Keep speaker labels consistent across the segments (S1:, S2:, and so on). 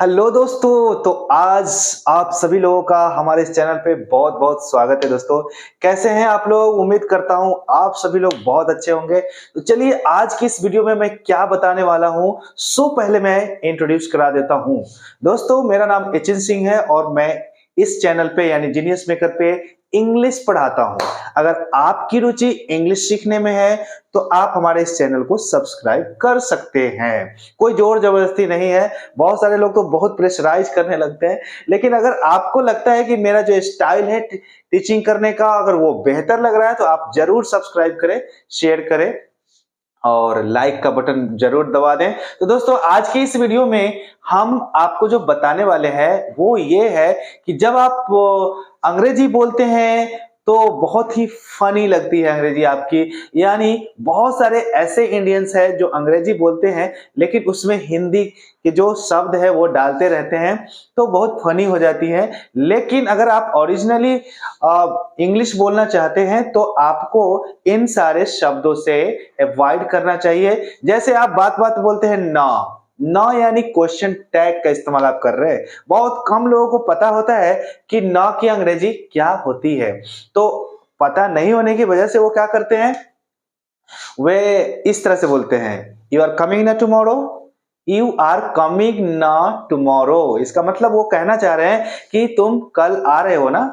S1: Hello दोस्तों। तो आज आप सभी लोगों का हमारे इस चैनल पे बहुत बहुत स्वागत है। दोस्तों कैसे हैं आप लोग? उम्मीद करता हूं आप सभी लोग बहुत अच्छे होंगे। तो चलिए आज की इस वीडियो में मैं क्या बताने वाला हूं, सो पहले मैं इंट्रोड्यूस करा देता हूं। दोस्तों मेरा नाम एचिन सिंह है और मैं इस चैनल पे यानी जीनियस मेकर पे इंग्लिश पढ़ाता हूं। अगर आपकी रुचि इंग्लिश सीखने में है तो आप हमारे इस चैनल को सब्सक्राइब कर सकते हैं। कोई जोर जबरदस्ती नहीं है। बहुत सारे लोग तो बहुत प्रेशराइज करने लगते हैं, लेकिन अगर आपको लगता है कि मेरा जो स्टाइल है टीचिंग करने का अगर वो बेहतर लग रहा है तो आप जरूर सब्सक्राइब करें, शेयर करें और लाइक का बटन जरूर दबा दें। तो दोस्तों आज की इस वीडियो में हम आपको जो बताने वाले हैं वो ये है कि जब आप अंग्रेजी बोलते हैं तो बहुत ही फनी लगती है अंग्रेजी आपकी। यानी बहुत सारे ऐसे इंडियंस हैं जो अंग्रेजी बोलते हैं लेकिन उसमें हिंदी के जो शब्द है वो डालते रहते हैं तो बहुत फनी हो जाती है। लेकिन अगर आप ओरिजिनली इंग्लिश बोलना चाहते हैं तो आपको इन सारे शब्दों से अवॉइड करना चाहिए। जैसे आप बात बात बोलते हैं ना ना यानी क्वेश्चन टैग का इस्तेमाल आप कर रहे हैं। बहुत कम लोगों को पता होता है कि ना की अंग्रेजी क्या होती है। तो पता नहीं होने की वजह से वो क्या करते हैं, वे इस तरह से बोलते हैं यू आर कमिंग ना टुमारो, यू आर कमिंग ना टुमारो। इसका मतलब वो कहना चाह रहे हैं कि तुम कल आ रहे हो ना।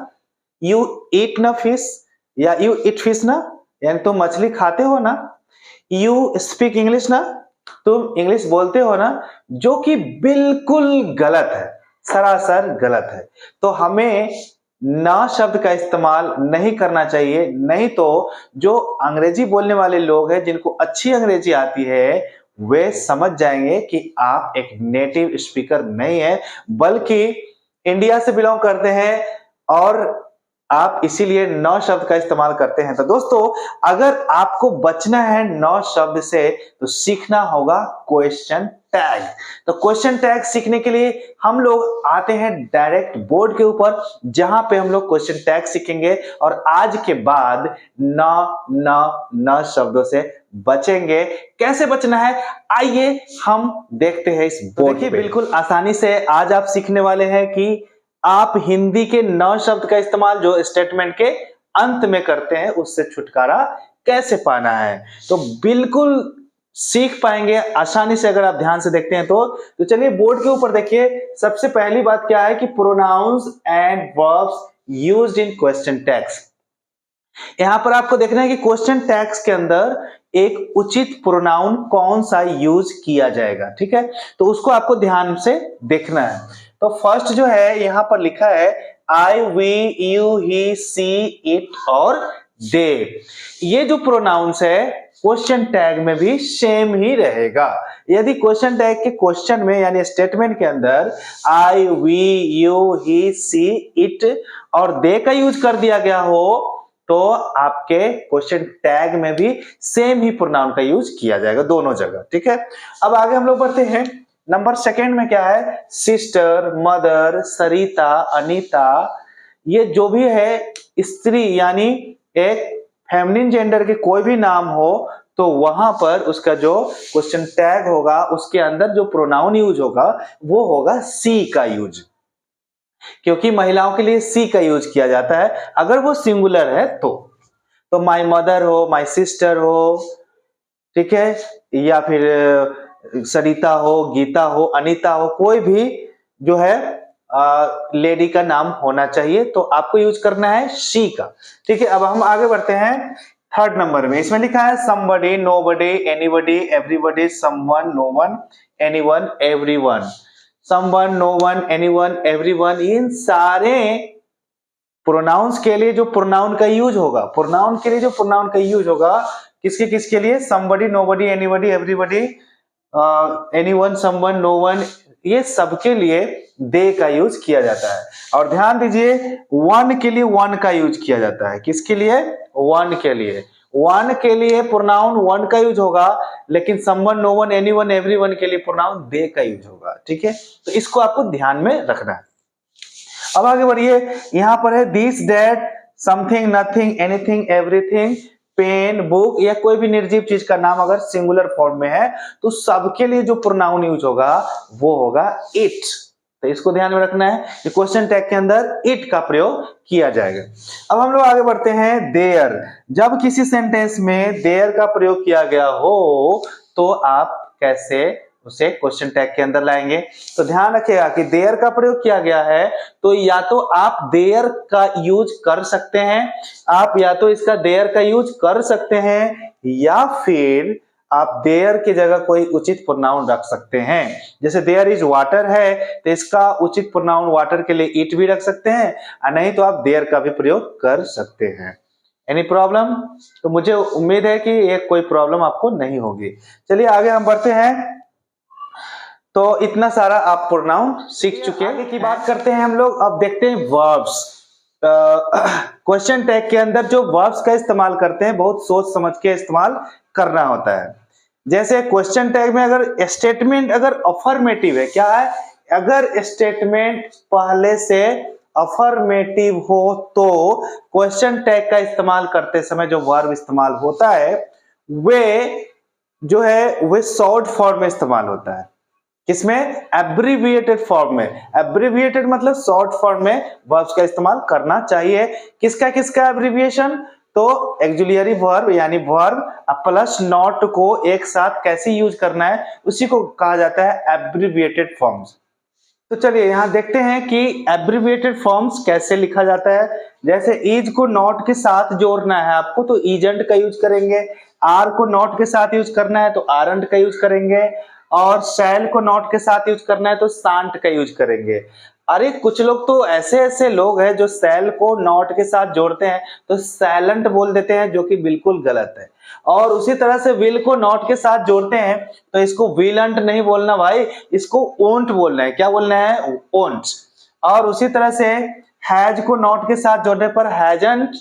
S1: यू ईट ना फिश या यू ईट फिश ना, यानी तुम मछली खाते हो ना। यू स्पीक इंग्लिश ना, तुम इंग्लिश बोलते हो ना, जो कि बिल्कुल गलत है, सरासर गलत है। तो हमें ना शब्द का इस्तेमाल नहीं करना चाहिए, नहीं तो जो अंग्रेजी बोलने वाले लोग हैं जिनको अच्छी अंग्रेजी आती है वे समझ जाएंगे कि आप एक नेटिव स्पीकर नहीं है बल्कि इंडिया से बिलोंग करते हैं और आप इसीलिए नौ शब्द का इस्तेमाल करते हैं। तो दोस्तों अगर आपको बचना है नौ शब्द से तो सीखना होगा क्वेश्चन टैग। तो क्वेश्चन टैग सीखने के लिए हम लोग आते हैं डायरेक्ट बोर्ड के ऊपर जहां पे हम लोग क्वेश्चन टैग सीखेंगे और आज के बाद नौ नौ नौ शब्दों से बचेंगे। कैसे बचना है आइए हम देखते हैं इस बोर्ड पे। देखिए बिल्कुल आसानी से आज आप सीखने वाले हैं कि आप हिंदी के नौ शब्द का इस्तेमाल जो स्टेटमेंट के अंत में करते हैं उससे छुटकारा कैसे पाना है। तो बिल्कुल सीख पाएंगे आसानी से अगर आप ध्यान से देखते हैं तो चलिए बोर्ड के ऊपर देखिए। सबसे पहली बात क्या है कि pronouns and verbs used in question tags. यहां पर आपको देखना है कि क्वेश्चन टैग्स के अंदर एक उचित प्रोनाउन कौन सा यूज किया जाएगा। ठीक है, तो उसको आपको ध्यान से देखना है। तो फर्स्ट जो है यहां पर लिखा है I, we, you, he, she, it और दे। ये जो प्रोनाउंस है क्वेश्चन टैग में भी सेम ही रहेगा। यदि क्वेश्चन टैग के क्वेश्चन में यानी स्टेटमेंट के अंदर I, we, you, he, she, it और दे का यूज कर दिया गया हो तो आपके क्वेश्चन टैग में भी सेम ही प्रोनाउन का यूज किया जाएगा दोनों जगह। ठीक है, अब आगे हम लोग बढ़ते हैं। नंबर सेकंड में क्या है, सिस्टर, मदर, सरिता, अनीता, ये जो भी है स्त्री यानी एक फेमिनिन जेंडर के कोई भी नाम हो तो वहां पर उसका जो क्वेश्चन टैग होगा उसके अंदर जो प्रोनाउन यूज होगा वो होगा सी का यूज, क्योंकि महिलाओं के लिए सी का यूज किया जाता है अगर वो सिंगुलर है तो माय मदर हो, माय सिस्टर हो, ठीक है, या फिर सरिता हो, गीता हो, अनीता हो, कोई भी जो है लेडी का नाम होना चाहिए तो आपको यूज करना है शी का। ठीक है, अब हम आगे बढ़ते हैं थर्ड नंबर में। इसमें लिखा है somebody, nobody, anybody, everybody, someone, no one, anyone, everyone। someone, no one, anyone, everyone, इन सारे प्रोनाउंस के लिए जो प्रोनाउन का यूज होगा, प्रोनाउन के लिए जो प्रोनाउन का यूज होगा किसके किसके लिए, somebody, nobody, anybody, everybody, anyone, someone, no one, ये सबके लिए दे का यूज किया जाता है। और ध्यान दीजिए वन के लिए वन का यूज किया जाता है। किसके लिए, वन के लिए। वन के लिए प्रोनाउन वन का यूज होगा लेकिन someone, no one, anyone, everyone के लिए प्रोनाउन दे का यूज होगा। ठीक है, तो इसको आपको ध्यान में रखना है। अब आगे बढ़िए, यहां पर है this, that, something, nothing, anything, everything, pen, book या कोई भी निर्जीव चीज का नाम अगर सिंगुलर फॉर्म में है तो सबके लिए जो प्रोनाउन यूज होगा वो होगा इट। तो इसको ध्यान में रखना है कि क्वेश्चन टैग के अंदर इट का प्रयोग किया जाएगा। अब हम लोग आगे बढ़ते हैं देयर। जब किसी सेंटेंस में देयर का प्रयोग किया गया हो तो आप कैसे उसे क्वेश्चन टैग के अंदर लाएंगे। तो ध्यान रखिएगा कि देयर का प्रयोग किया गया है तो या तो आप देयर का यूज कर सकते हैं, आप या तो इसका देयर का यूज कर सकते हैं या फिर आप देयर की जगह कोई उचित प्रोनाउन रख सकते हैं। जैसे देयर इज वाटर है तो इसका उचित प्रोनाउन वाटर के लिए इट भी रख सकते हैं, और नहीं तो आप देयर का भी प्रयोग कर सकते हैं। Any problem? तो मुझे उम्मीद है कि ये कोई प्रॉब्लम आपको नहीं होगी। चलिए आगे हम बढ़ते हैं। तो इतना सारा आप प्रोनाउन सीख चुके हैं। आगे की बात करते हैं हम लोग। अब देखते हैं वर्ब्स। क्वेश्चन टैग के अंदर जो वर्ब्स का इस्तेमाल करते हैं बहुत सोच समझ के इस्तेमाल करना होता है। जैसे क्वेश्चन टैग में अगर स्टेटमेंट अगर अफर्मेटिव है, क्या है, अगर स्टेटमेंट पहले से अफर्मेटिव हो तो क्वेश्चन टैग का इस्तेमाल करते समय जो वर्ब इस्तेमाल होता है वे जो है वे शॉर्ट फॉर्म में इस्तेमाल होता है। किसमें? एब्रिविएटेड फॉर्म में। एब्रिविएटेड मतलब शॉर्ट फॉर्म में वर्ब्स का इस्तेमाल करना चाहिए। किसका किसका एब्रिविएशन? तो ऑक्सिलियरी वर्ब यानी वर्ब प्लस नॉट को एक साथ कैसे यूज करना है उसी को कहा जाता है एब्रिविएटेड फॉर्म्स। तो चलिए यहां देखते हैं कि एब्रिविएटेड फॉर्म्स कैसे लिखा जाता है। जैसे इज को नॉट के साथ जोड़ना है आपको तो इजंट का यूज करेंगे, आर को नॉट के साथ यूज करना है तो आरंट का यूज करेंगे, और शैल को नॉट के साथ यूज करना है तो शांट का यूज करेंगे। अरे कुछ लोग तो ऐसे लोग हैं जो शैल को नॉट के साथ जोड़ते हैं तो सैलेंट बोल देते हैं, जो कि बिल्कुल गलत है। और उसी तरह से विल को नॉट के साथ जोड़ते हैं तो इसको विलंट नहीं बोलना भाई, इसको ओंट बोलना है। क्या बोलना है? ओंट। और उसी तरह से हैज को नॉट के साथ जोड़ने पर हैजंट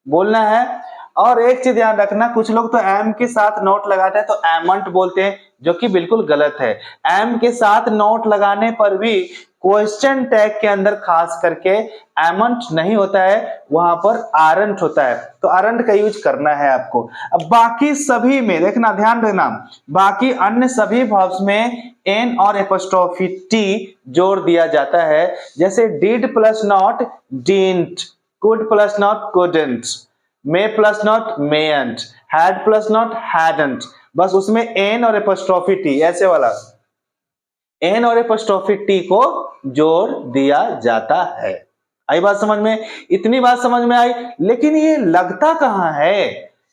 S1: बोलना है। और एक चीज ध्यान रखना, कुछ लोग तो एम के साथ नोट लगाते हैं तो एमंट बोलते हैं, जो कि बिल्कुल गलत है। एम के साथ नोट लगाने पर भी क्वेश्चन टैग के अंदर खास करके एमंट नहीं होता है, वहां पर आरंट होता है, तो आरंट का यूज करना है आपको। अब बाकी सभी में देखना, ध्यान देना, बाकी अन्य सभी वर्ब्स में एन और एपोस्ट्रोफी टी जोड़ दिया जाता है। जैसे did plus not didn't, could plus not couldn't, may plus not mayn't, had plus not hadn't, बस उसमें एन और एपोस्ट्रोफी टी, ऐसे वाला एन और एपोस्ट्रोफी टी को जोड़ दिया जाता है। आई बात समझ में? इतनी बात समझ में आई। लेकिन ये लगता कहां है?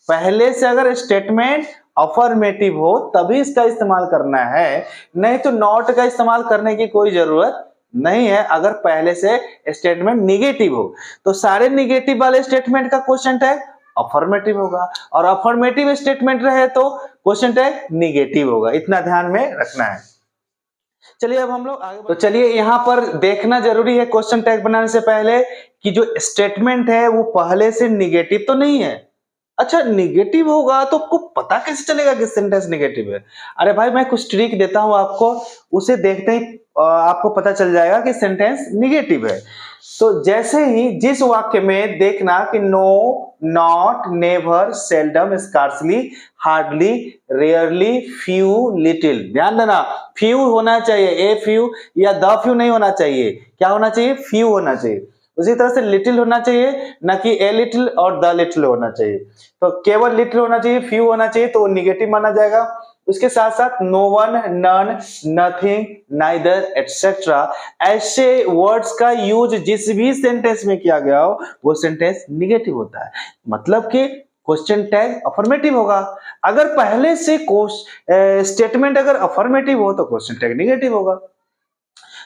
S1: पहले से अगर स्टेटमेंट अफर्मेटिव हो तभी इसका इस्तेमाल करना है, नहीं तो नॉट का इस्तेमाल करने की कोई जरूरत नहीं है। अगर पहले से स्टेटमेंट निगेटिव हो तो सारे निगेटिव वाले स्टेटमेंट का क्वेश्चन टैग अफर्मेटिव होगा, और अफर्मेटिव स्टेटमेंट रहे तो क्वेश्चन टैग निगेटिव होगा। इतना ध्यान में रखना है। चलिए अब हम लोग आगे। तो चलिए यहां पर देखना जरूरी है क्वेश्चन टैग बनाने से पहले कि जो स्टेटमेंट है वो पहले से निगेटिव तो नहीं है। अच्छा, निगेटिव होगा तो आपको पता कैसे चलेगा कि सेंटेंस निगेटिव है? अरे भाई मैं कुछ ट्रिक देता हूं आपको, उसे देखते ही आपको पता चल जाएगा कि सेंटेंस निगेटिव है। तो जैसे ही जिस वाक्य में देखना कि no, not, never, seldom, scarcely, hardly, rarely, few, little, ध्यान देना फ्यू होना चाहिए, ए फ्यू या द फ्यू नहीं होना चाहिए। क्या होना चाहिए? फ्यू होना चाहिए। उसी तरह से लिटिल होना चाहिए, ना कि ए लिटिल और द लिटिल होना चाहिए। तो केवल लिटिल होना चाहिए, फ्यू होना चाहिए तो निगेटिव माना जाएगा। उसके साथ साथ no one, none, nothing, neither, etcetera, ऐसे वर्ड्स का यूज जिस भी सेंटेंस में किया गया हो वो सेंटेंस निगेटिव होता है। मतलब कि क्वेश्चन टैग अफर्मेटिव होगा। अगर पहले से स्टेटमेंट अगर अफर्मेटिव हो तो क्वेश्चन टैग निगेटिव होगा।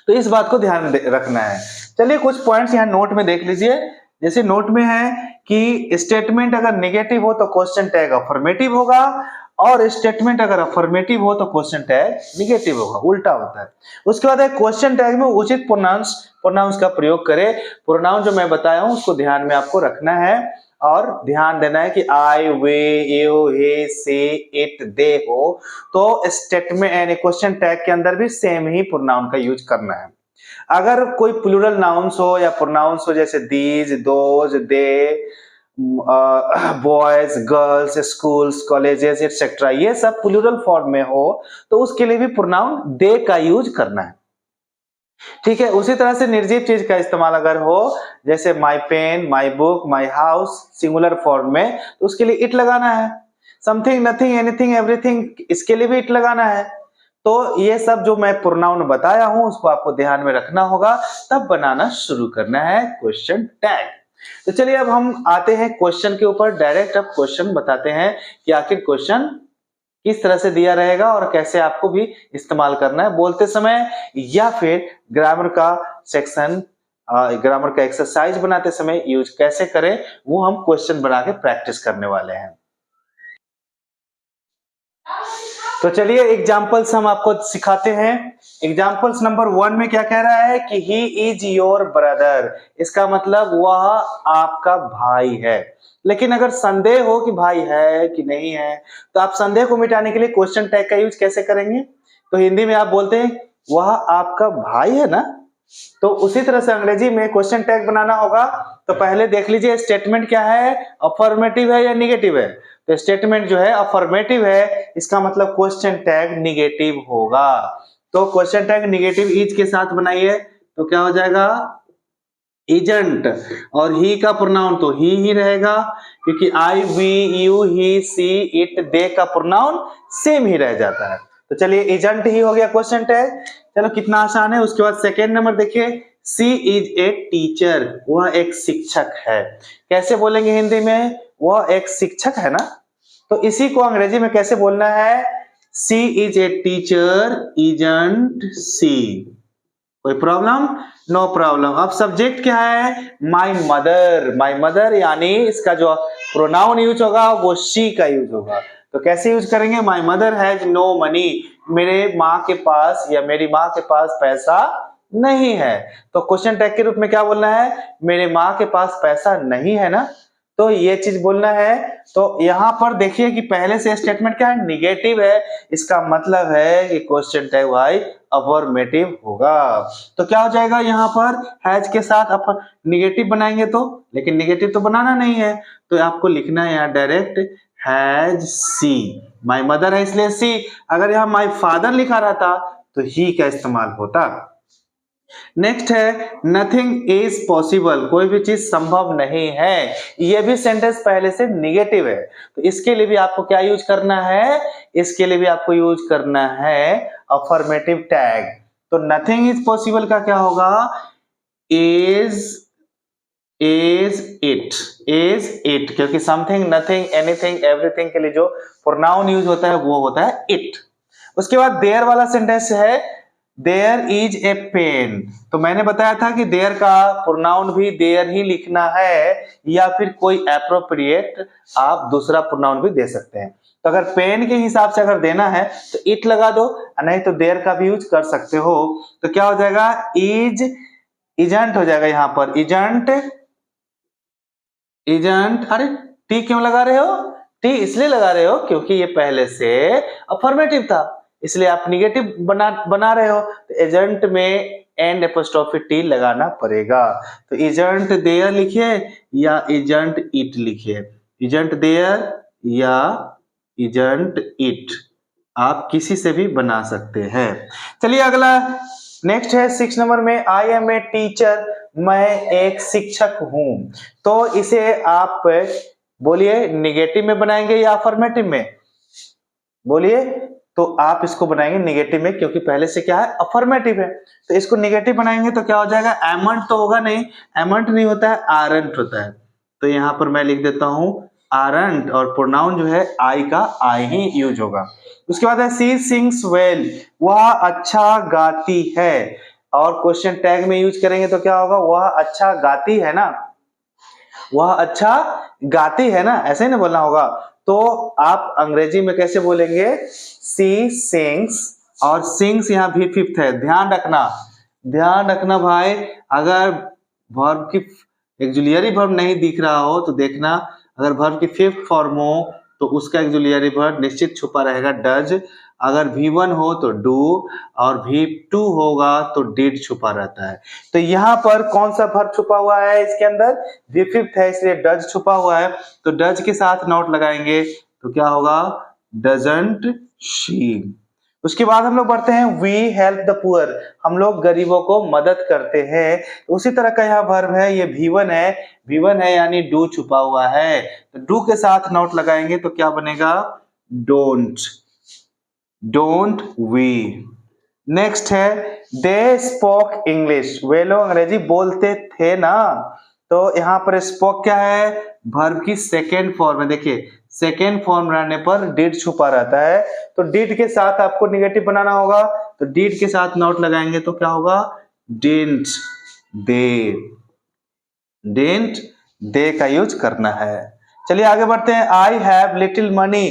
S1: तो इस बात को ध्यान में रखना है। चलिए कुछ पॉइंट्स यहाँ नोट में देख लीजिए। जैसे नोट में है कि स्टेटमेंट अगर नेगेटिव हो तो क्वेश्चन टैग अफर्मेटिव होगा, और स्टेटमेंट अगर अफर्मेटिव हो तो क्वेश्चन टैग निगेटिव होगा, उल्टा होता है। उसके बाद क्वेश्चन टैग में उचित प्रोनाउंस का प्रयोग करें। प्रोनाउन जो मैं बताया हूं उसको ध्यान में आपको रखना है, और ध्यान देना है कि आई, वे, यू, हे, से, इट, दे हो तो स्टेटमेंट यानी क्वेश्चन टैग के अंदर भी सेम ही प्रोनाउन का यूज करना है। अगर कोई प्लूरल नाउन्स हो या प्रोनाउंस हो जैसे these, those, they, boys, girls, schools, colleges etcetera, ये सब प्लूरल फॉर्म में हो तो उसके लिए भी प्रोनाउन दे का यूज करना है। ठीक है। उसी तरह से निर्जीव चीज का इस्तेमाल अगर हो, जैसे my pen, my book, my house, singular form में, तो उसके लिए इट लगाना है। समथिंग, नथिंग, एनीथिंग, एवरीथिंग, इसके लिए भी इट लगाना है। तो ये सब जो मैं प्रोनाउन बताया हूं उसको आपको ध्यान में रखना होगा, तब बनाना शुरू करना है क्वेश्चन टैग। तो चलिए अब हम आते हैं क्वेश्चन के ऊपर, डायरेक्ट अब क्वेश्चन बताते हैं कि आखिर क्वेश्चन किस तरह से दिया रहेगा और कैसे आपको भी इस्तेमाल करना है बोलते समय, या फिर ग्रामर का सेक्शन, ग्रामर का एक्सरसाइज बनाते समय यूज कैसे करें, वो हम क्वेश्चन बना के प्रैक्टिस करने वाले हैं। तो चलिए एग्जाम्पल्स हम आपको सिखाते हैं। एग्जाम्पल्स नंबर 1 में क्या कह रहा है कि ही इज योर ब्रदर, इसका मतलब वह आपका भाई है। लेकिन अगर संदेह हो कि भाई है कि नहीं है, तो आप संदेह को मिटाने के लिए क्वेश्चन टैग का यूज कैसे करेंगे? तो हिंदी में आप बोलते हैं वह आपका भाई है ना, तो उसी तरह से अंग्रेजी में क्वेश्चन टैग बनाना होगा। तो पहले देख लीजिए स्टेटमेंट क्या है, अफर्मेटिव है या निगेटिव है। तो स्टेटमेंट जो है अफर्मेटिव है, इसका मतलब क्वेश्चन टैग निगेटिव होगा। तो क्वेश्चन टैग निगेटिव इज के साथ बनाइए, तो क्या हो जाएगा, इजंट। और ही का प्रोनाउन तो ही रहेगा, क्योंकि I, we, you, he, she, it, they का प्रोनाउन सेम ही रह जाता है। तो चलिए इजंट ही हो गया क्वेश्चन टैग। चलो कितना आसान है। उसके बाद सेकेंड नंबर देखिए, सी इज ए टीचर, वह एक शिक्षक है। कैसे बोलेंगे हिंदी में, वह एक शिक्षक है ना, तो इसी को अंग्रेजी में कैसे बोलना है, she is a teacher, isn't she. कोई प्रॉब्लम? No problem. अब सब्जेक्ट क्या है, माई मदर। माई मदर यानी इसका जो प्रोनाउन यूज होगा वो शी का यूज होगा। तो कैसे यूज करेंगे, my mother has no money, मेरे माँ के पास या मेरी माँ के पास पैसा नहीं है। तो क्वेश्चन टैग के रूप में क्या बोलना है, मेरे माँ के पास पैसा नहीं है ना, तो ये चीज बोलना है। तो यहां पर देखिए कि पहले से स्टेटमेंट क्या है, निगेटिव है, इसका मतलब है कि क्वेश्चन टैग भाई अफर्मेटिव होगा। तो क्या हो जाएगा, यहाँ पर हैज के साथ निगेटिव बनाएंगे तो, लेकिन निगेटिव तो बनाना नहीं है, तो आपको लिखना है यहाँ direct has she. My mother है इसलिए सी, अगर यहाँ माई फादर लिखा रहता तो ही का इस्तेमाल होता। नेक्स्ट है नथिंग इज पॉसिबल, कोई भी चीज संभव नहीं है। यह भी सेंटेंस पहले से निगेटिव है, तो इसके लिए भी आपको क्या यूज करना है, इसके लिए भी आपको यूज करना है अफर्मेटिव टैग। तो नथिंग इज पॉसिबल का क्या होगा, इज इट, क्योंकि समथिंग, नथिंग, एनीथिंग, एवरीथिंग के लिए जो प्रोनाउन यूज होता है वो होता है इट। उसके बाद देयर वाला सेंटेंस है देयर इज ए पेन। तो मैंने बताया था कि देयर का प्रोनाउन भी देयर ही लिखना है, या फिर कोई एप्रोप्रिएट आप दूसरा प्रोनाउन भी दे सकते हैं। तो अगर पेन के हिसाब से अगर देना है तो इट लगा दो, नहीं तो देयर का भी यूज कर सकते हो। तो क्या हो जाएगा, इजंट हो जाएगा यहाँ पर, इजंट। अरे टी क्यों लगा रहे हो, टी इसलिए लगा रहे हो क्योंकि ये पहले से अफर्मेटिव था, इसलिए आप निगेटिव बना रहे हो, तो एजेंट में एंड एपोस्ट्रोफी टी लगाना पड़ेगा। तो इजंट देयर लिखिए या इजंट इट लिखिए, इजंट देयर या इजंट इट, आप किसी से भी बना सकते हैं। चलिए अगला नेक्स्ट है 6 नंबर में, आई एम ए टीचर, मैं एक शिक्षक हूं। तो इसे आप बोलिए निगेटिव में बनाएंगे या अफर्मेटिव में, बोलिए। तो आप इसको बनाएंगे निगेटिव में, क्योंकि पहले से क्या है, अफर्मेटिव है। तो इसको निगेटिव बनाएंगे तो क्या हो जाएगा, एमंट तो होगा नहीं, एमंट नहीं होता है, आरंट होता है। तो यहां पर मैं लिख देता हूं आरंट, और प्रोनाउन जो है आई का आई ही यूज होगा। उसके बाद है सी सिंग्स वेल, वह अच्छा गाती है। और क्वेश्चन टैग में यूज करेंगे तो क्या होगा, वह अच्छा गाती है ना, वह अच्छा गाती है ना, ऐसे ही ना बोलना होगा। तो आप अंग्रेजी में कैसे बोलेंगे, सी सिंग्स, और सिंग्स यहाँ भी फिफ्थ है, ध्यान रखना भाई। अगर वर्ब की एक्जुलियरी वर्ब नहीं दिख रहा हो तो देखना, अगर वर्ब की फिफ्थ फॉर्म हो तो उसका एक्जुलियरी वर्ब निश्चित छुपा रहेगा डज, अगर V1 हो तो डू, और V2 होगा तो डिड छुपा रहता है। तो यहाँ पर कौन सा वर्ब छुपा हुआ है, इसके अंदर V5 है, इसलिए डज छुपा हुआ है। तो डज के साथ नॉट लगाएंगे तो क्या होगा, डजंट शी। उसके बाद हम लोग बढ़ते हैं वी हेल्प द पुअर, हम लोग गरीबों को मदद करते हैं। उसी तरह का यहाँ वर्ब है, ये V1 है, V1 है यानी डू छुपा हुआ है, तो डू के साथ नॉट लगाएंगे तो क्या बनेगा, डोंट, डोंट वी। नेक्स्ट है दे स्पोक इंग्लिश, वे लोग अंग्रेजी बोलते थे ना, तो यहाँ पर स्पोक क्या है, वर्ब की सेकेंड फॉर्म है। देखिए सेकेंड फॉर्म रहने पर डिड छुपा रहता है, तो डिड के साथ आपको निगेटिव बनाना होगा, तो डिड के साथ नॉट लगाएंगे तो क्या होगा, डिडंट दे, डिडंट दे का यूज करना है। चलिए आगे बढ़ते हैं, आई हैव लिटिल मनी।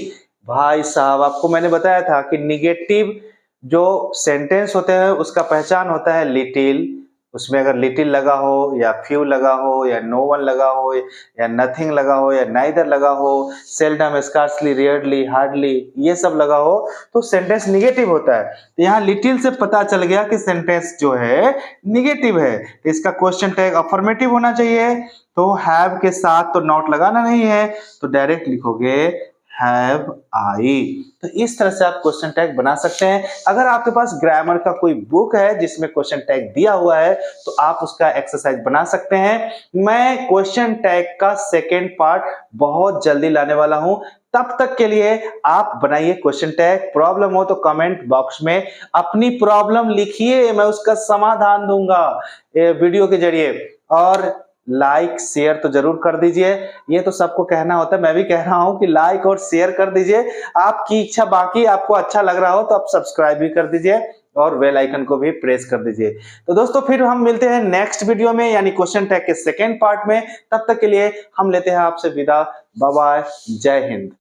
S1: भाई साहब आपको मैंने बताया था कि निगेटिव जो सेंटेंस होते हैं उसका पहचान होता है लिटिल, उसमें अगर लिटिल लगा हो या फ्यू लगा हो या नो वन लगा हो या नथिंग लगा हो या नाइदर लगा हो, सेल्डम, स्कार्सली, रेयरली, हार्डली, ये सब लगा हो तो सेंटेंस निगेटिव होता है। तो यहाँ लिटिल से पता चल गया कि सेंटेंस जो है निगेटिव है, तो इसका क्वेश्चन टैग अफर्मेटिव होना चाहिए, तो हैव के साथ तो नॉट लगाना नहीं है, तो डायरेक्ट लिखोगे हैव आई। तो इस तरह से आप क्वेश्चन टैग बना सकते हैं। अगर आपके पास ग्रामर का कोई बुक है जिसमें क्वेश्चन टैग दिया हुआ है तो आप उसका एक्सरसाइज बना सकते हैं। मैं क्वेश्चन टैग का सेकेंड पार्ट बहुत जल्दी लाने वाला हूं, तब तक के लिए आप बनाइए क्वेश्चन टैग। प्रॉब्लम हो तो कमेंट बॉक्स में अपनी प्रॉब्लम लिखिए, मैं उसका समाधान दूंगा वीडियो के जरिए। और लाइक शेयर तो जरूर कर दीजिए, ये तो सबको कहना होता है, मैं भी कह रहा हूं कि लाइक और शेयर कर दीजिए, आपकी इच्छा, बाकी आपको अच्छा लग रहा हो तो आप सब्सक्राइब भी कर दीजिए और बेल आइकन को भी प्रेस कर दीजिए। तो दोस्तों फिर हम मिलते हैं नेक्स्ट वीडियो में यानी क्वेश्चन टैग के सेकेंड पार्ट में, तब तक के लिए हम लेते हैं आपसे विदा, बाय बाय, जय हिंद।